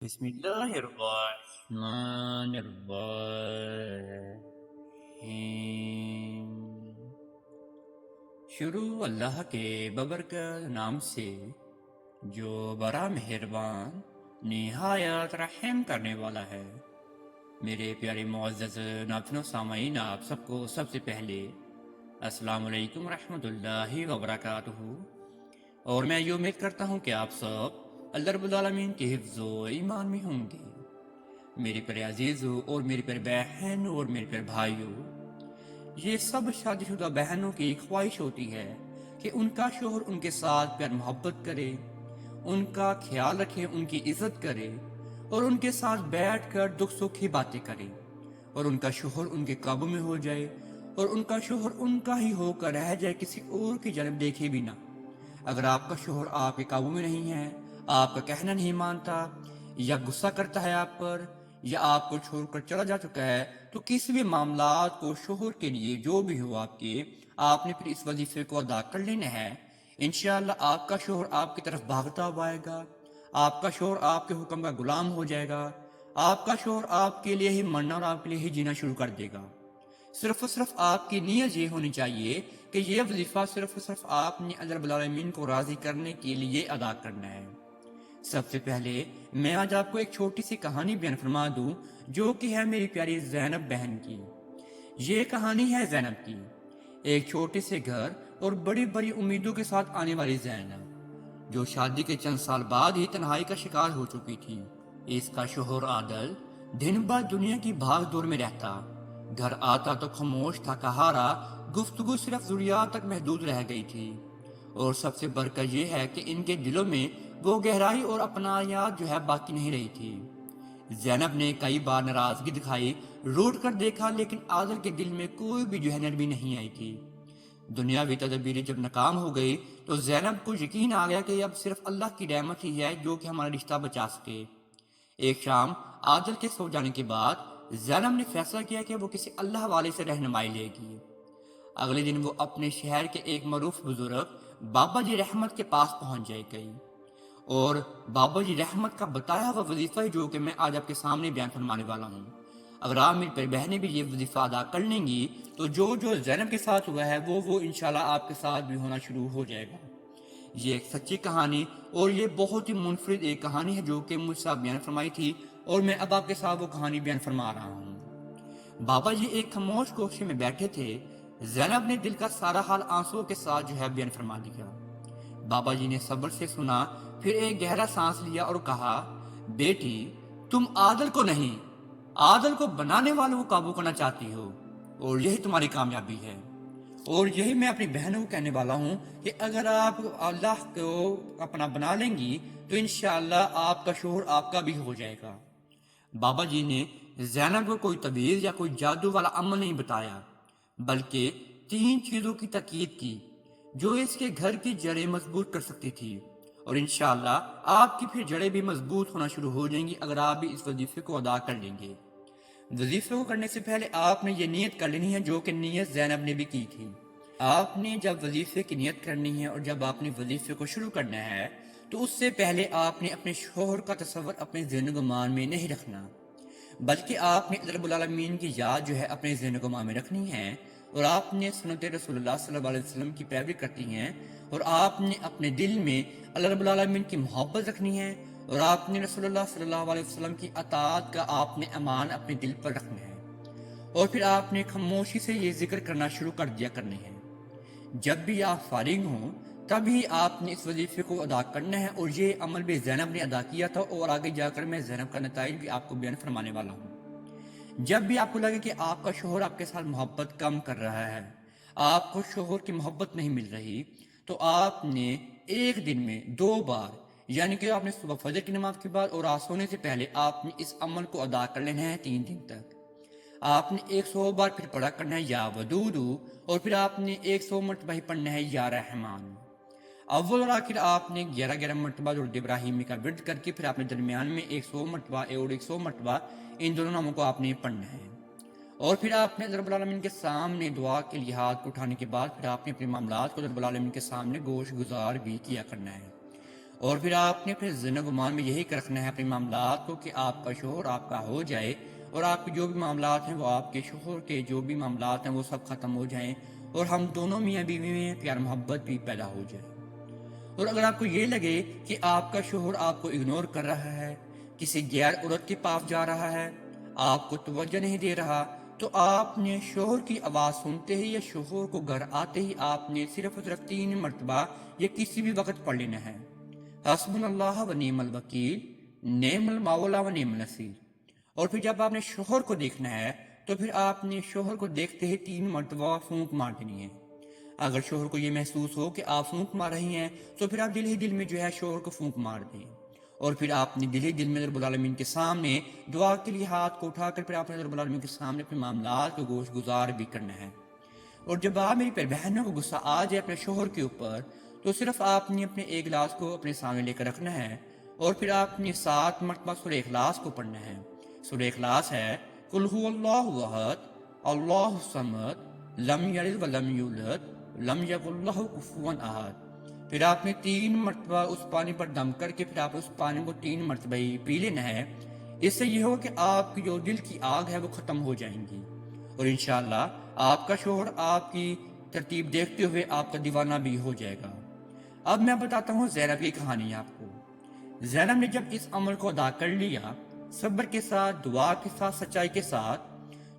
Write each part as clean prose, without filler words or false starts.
بسم اللہ الرحمن الرحیم۔ شروع اللہ کے ببرکت نام سے جو بڑا مہربان نہایت رحم کرنے والا ہے۔ میرے پیارے معزز ناظرین و سامعین، آپ سب کو سب سے پہلے السلام علیکم ورحمۃ اللہ وبرکاتہ، اور میں یہ امید کرتا ہوں کہ آپ سب اللہ رب العالمین کے حفظ و ایمان میں ہوں گے۔ میرے پیارے عزیزوں اور میری پیارے بہن اور میرے پیارے بھائیوں، یہ سب شادی شدہ بہنوں کی خواہش ہوتی ہے کہ ان کا شوہر ان کے ساتھ پیار محبت کرے، ان کا خیال رکھے، ان کی عزت کرے اور ان کے ساتھ بیٹھ کر دکھ سکھ کی باتیں کرے، اور ان کا شوہر ان کے قابو میں ہو جائے اور ان کا شوہر ان کا ہی ہو کر رہ جائے، کسی اور کی جانب دیکھے بھی نہ۔ اگر آپ کا شوہر آپ کے قابو میں نہیں ہے، آپ کا کہنا نہیں مانتا، یا غصہ کرتا ہے آپ پر، یا آپ کو چھوڑ کر چلا جا چکا ہے، تو کسی بھی معاملات کو شوہر کے لیے جو بھی ہو آپ نے پھر اس وظیفے کو ادا کر لینا ہے۔ انشاءاللہ آپ کا شوہر آپ کی طرف بھاگتا ہوا آئے گا، آپ کا شوہر آپ کے حکم کا غلام ہو جائے گا، آپ کا شوہر آپ کے لیے ہی مرنا اور آپ کے لیے ہی جینا شروع کر دے گا۔ صرف اور صرف آپ کی نیت یہ ہونی چاہیے کہ یہ وظیفہ صرف اور صرف آپ نے اللہ رب العالمین کو راضی کرنے کے لیے ادا کرنا ہے۔ سب سے پہلے میں آج آپ کو ایک چھوٹی سی کہانی بیان فرما دوں، جو کہ ہے میری پیاری زینب بہن کی۔ یہ کہانی ہے زینب کی، ایک چھوٹے سے گھر اور بڑی بڑی امیدوں کے ساتھ آنے والی زینب، جو شادی کے چند سال بعد ہی تنہائی کا شکار ہو چکی تھی۔ اس کا شوہر عادل دن بھر دنیا کی بھاگ دور میں رہتا، گھر آتا تو خاموش تھا، کہارا، گفتگو صرف ضروریات تک محدود رہ گئی تھی، اور سب سے بڑھ کر یہ ہے کہ ان کے دلوں میں وہ گہرائی اور اپنائیت جو ہے باقی نہیں رہی تھی۔ زینب نے کئی بار ناراضگی دکھائی، روٹ کر دیکھا، لیکن عادل کے دل میں کوئی بھی جو ہے نرمی نہیں آئی تھی۔ دنیاوی تدبیریں جب ناکام ہو گئی تو زینب کو یقین آ گیا کہ اب صرف اللہ کی رحمت ہی ہے جو کہ ہمارا رشتہ بچا سکے۔ ایک شام عادل کے سو جانے کے بعد زینب نے فیصلہ کیا کہ وہ کسی اللہ والے سے رہنمائی لے گی۔ اگلے دن وہ اپنے شہر کے ایک معروف بزرگ بابا جی رحمت کے پاس پہنچ جائے گئی، اور بابا جی رحمت کا بتایا ہوا وظیفہ ہے جو کہ میں آج آپ کے سامنے بیان فرمانے والا ہوں۔ اگر آپ میری پیاری بہنیں بھی یہ وظیفہ ادا کر لیں گی تو جو زینب کے ساتھ ہوا ہے وہ انشاءاللہ آپ کے ساتھ بھی ہونا شروع ہو جائے گا۔ یہ ایک سچی کہانی اور یہ بہت ہی منفرد ایک کہانی ہے جو کہ مجھ سے بیان فرمائی تھی، اور میں اب آپ کے ساتھ وہ کہانی بیان فرما رہا ہوں۔ بابا جی ایک خاموش کوٹھے میں بیٹھے تھے۔ زینب نے دل کا سارا حال آنسوؤں کے ساتھ جو ہے بیان فرما دیا۔ بابا جی نے صبر سے سنا، پھر ایک گہرا سانس لیا اور کہا، بیٹی، تم عادل کو نہیں، عادل کو بنانے والوں کو قابو کرنا چاہتی ہو، اور یہی تمہاری کامیابی ہے۔ اور یہی میں اپنی بہنوں کو کہنے والا ہوں کہ اگر آپ اللہ کو اپنا بنا لیں گی تو انشاءاللہ آپ کا شوہر آپ کا بھی ہو جائے گا۔ بابا جی نے زینب کو کوئی تعویذ یا کوئی جادو والا عمل نہیں بتایا، بلکہ تین چیزوں کی تاکید کی جو اس کے گھر کی جڑیں مضبوط کر سکتی تھی، اور انشاءاللہ آپ کی پھر جڑیں بھی مضبوط ہونا شروع ہو جائیں گی اگر آپ بھی اس وظیفے کو ادا کر لیں گے۔ وظیفے کو کرنے سے پہلے آپ نے یہ نیت کر لینی ہے جو کہ نیت زینب نے بھی کی تھی۔ آپ نے جب وظیفے کی نیت کرنی ہے اور جب آپ نے وظیفے کو شروع کرنا ہے تو اس سے پہلے آپ نے اپنے شوہر کا تصور اپنے ذہن و گمان میں نہیں رکھنا، بلکہ آپ نے اللہ رب العالمین کی یاد جو ہے اپنے ذہن و گمان میں رکھنی ہے، اور آپ نے سنت رسول اللہ صلی اللہ علیہ وسلم کی پیروی کرتی ہیں، اور آپ نے اپنے دل میں اللہ رب العالمین کی محبت رکھنی ہے، اور آپ نے رسول اللہ صلی اللہ علیہ وسلم کی اطاعت کا آپ نے امان اپنے دل پر رکھنا ہے، اور پھر آپ نے خاموشی سے یہ ذکر کرنا شروع کر دیا کرنے ہے۔ جب بھی آپ فارغ ہوں تبھی آپ نے اس وظیفے کو ادا کرنا ہے، اور یہ عمل بھی زینب نے ادا کیا تھا، اور آگے جا کر میں زینب کا نتائج بھی آپ کو بیان فرمانے والا ہوں۔ جب بھی آپ کو لگے کہ آپ کا شوہر آپ کے ساتھ محبت کم کر رہا ہے، آپ کو شوہر کی محبت نہیں مل رہی، تو آپ نے ایک دن میں 2 بار، یعنی کہ آپ نے صبح فجر کی نماز کے بعد اور رات سونے سے پہلے آپ نے اس عمل کو ادا کر لینا ہے 3 دن تک۔ آپ نے 100 بار پھر پڑھا کرنا ہے یا ودودو، اور پھر آپ نے 100 مرتبہ ہی پڑھنا ہے یا رحمان۔ اول اور آخر آپ نے 11 مرتبہ درود ابراہیمی کا ورد کر کے پھر آپ نے درمیان میں 100 مرتبہ اور 100 مرتبہ ان دونوں ناموں کو آپ نے پڑھنا ہے، اور پھر آپ نے رب العالمین کے سامنے دعا کے لیے ہاتھ اٹھانے کے بعد پھر آپ نے اپنے معاملات کو رب العالمین کے سامنے گوش گزار بھی کیا کرنا ہے، اور پھر آپ نے اپنے ذہن و گمان میں یہی رکھنا ہے اپنے معاملات کو کہ آپ کا شوہر آپ کا ہو جائے، اور آپ کے جو بھی معاملات ہیں وہ آپ کے شوہر کے جو بھی معاملات ہیں وہ سب ختم ہو جائیں، اور ہم دونوں میاں بیوی میں پیار محبت بھی پیدا ہو جائے۔ اور اگر آپ کو یہ لگے کہ آپ کا شوہر آپ کو اگنور کر رہا ہے، کسی غیر عورت کے پاس جا رہا ہے، آپ کو توجہ نہیں دے رہا، تو آپ نے شوہر کی آواز سنتے ہی یا شوہر کو گھر آتے ہی آپ نے صرف اور صرف 3 مرتبہ یا کسی بھی وقت پڑھ لینا ہے، حسبنا اللہ و نعم الوکیل، نعم المولا و نعم النصیر۔ اور پھر جب آپ نے شوہر کو دیکھنا ہے تو پھر آپ نے شوہر کو دیکھتے ہی 3 مرتبہ پھونک مار دینی ہے۔ اگر شوہر کو یہ محسوس ہو کہ آپ پھونک مار رہی ہیں تو پھر آپ دل ہی دل میں جو ہے شوہر کو پھونک مار دیں، اور پھر آپ نے دل ہی دل میں رب العالمین کے سامنے دعا کے لیے ہاتھ کو اٹھا کر پھر آپ نے رب العالمین کے سامنے اپنے معاملات کو گوش گزار بھی کرنا ہے۔ اور جب آپ میری بہنوں کو غصہ آ جائے اپنے شوہر کے اوپر تو صرف آپ نے اپنے ایک گلاس کو اپنے سامنے لے کر رکھنا ہے، اور پھر آپ نے 7 مرتبہ سورہ اخلاص کو پڑھنا ہے۔ سورہ اخلاص ہے قل هو اللہ احد اللہ الصمد لم یلد ولم یولد لم یکن لہ کفوا احد۔ پھر آپ نے 3 مرتبہ اس پانی پر دم کر کے پھر آپ اس پانی کو 3 مرتبہ ہی پی لینا ہے۔ اس سے یہ ہو کہ آپ کی جو دل کی آگ ہے وہ ختم ہو جائیں گی، اور انشاءاللہ آپ کا شوہر آپ کی ترتیب دیکھتے ہوئے آپ کا دیوانہ بھی ہو جائے گا۔ اب میں بتاتا ہوں زینب کی کہانی آپ کو۔ زینب نے جب اس عمل کو ادا کر لیا، صبر کے ساتھ، دعا کے ساتھ، سچائی کے ساتھ،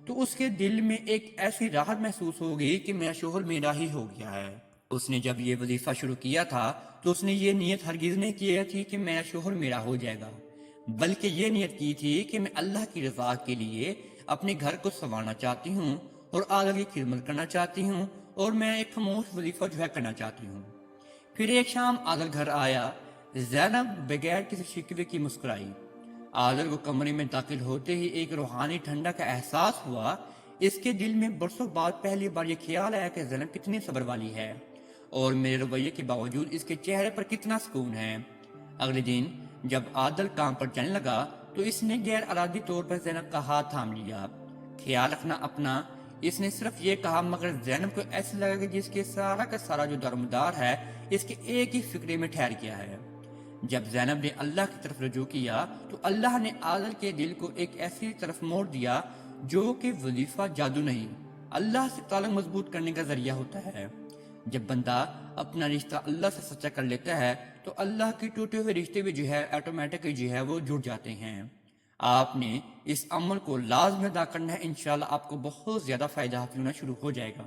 تو اس کے دل میں ایک ایسی راحت محسوس ہو گئی کہ میرا شوہر میرا ہی ہو گیا ہے۔ اس نے جب یہ وظیفہ شروع کیا تھا تو اس نے یہ نیت ہرگز نہیں کی تھی کہ میرا شوہر میرا ہو جائے گا، بلکہ یہ نیت کی تھی کہ میں اللہ کی رضا کے لیے اپنے گھر کو سنوارنا چاہتی ہوں اور آگے کی خدمت کرنا چاہتی ہوں، اور میں ایک خاموش وظیفہ جو ہے کرنا چاہتی ہوں۔ پھر ایک شام عادل گھر آیا۔ زینب بغیر کسی شکوے کی مسکرائی۔ عادل کو کمرے میں داخل ہوتے ہی ایک روحانی ٹھنڈا کا احساس ہوا۔ اس کے دل میں برسوں بعد پہلی بار یہ خیال آیا کہ زینب کتنی صبر والی ہے، اور میرے رویے کے باوجود اس کے چہرے پر کتنا سکون ہے۔ اگلے دن جب عادل کام پر جانے لگا تو اس نے غیر ارادی طور پر زینب کا ہاتھ تھام لیا۔ خیال رکھنا اپنا، اس نے صرف یہ کہا، مگر زینب کو ایسے لگا کہ جس کے سارا کا سارا جو دارمدار ہے اس کے ایک ہی فکرے میں ٹھہر گیا ہے۔ جب زینب نے اللہ کی طرف رجوع کیا تو اللہ نے عادل کے دل کو ایک ایسی طرف موڑ دیا جو کہ وظیفہ جادو نہیں، اللہ سے تعلق مضبوط کرنے کا ذریعہ ہوتا ہے۔ جب بندہ اپنا رشتہ اللہ سے سچا کر لیتا ہے تو اللہ کے ٹوٹے ہوئے رشتے بھی جو ہے آٹومیٹکلی جو ہے وہ جڑ جاتے ہیں۔ آپ نے اس عمل کو لازم ادا کرنا ہے، انشاءاللہ آپ کو بہت زیادہ فائدہ حاصل ہونا شروع ہو جائے گا۔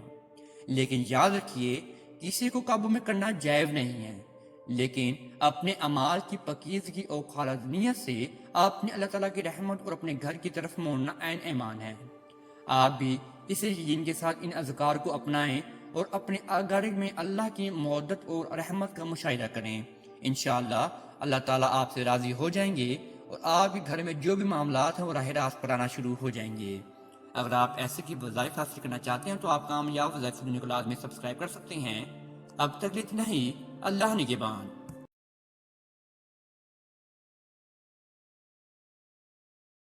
لیکن یاد رکھیے، کسی کو قابو میں کرنا جائز نہیں ہے، لیکن اپنے اعمال کی پاکیزگی اور خالص نیت سے آپ نے اللہ تعالیٰ کی رحمت اور اپنے گھر کی طرف موڑنا عین ایمان ہے۔ آپ بھی اسی یقین کے ساتھ ان اذکار کو اپنائیں اور اپنے گھر میں اللہ کی مودت اور رحمت کا مشاہدہ کریں۔ انشاءاللہ اللہ تعالیٰ آپ سے راضی ہو جائیں گے اور آپ کے گھر میں جو بھی معاملات ہیں وہ راہ راست پر آنا شروع ہو جائیں گے۔ اگر آپ ایسے کی وظائف حاصل کرنا چاہتے ہیں تو آپ کامیاب وظائف سننے کو لازمی سبسکرائب کر سکتے ہیں۔ اب تک اتنا ہی، اللہ نگہبان۔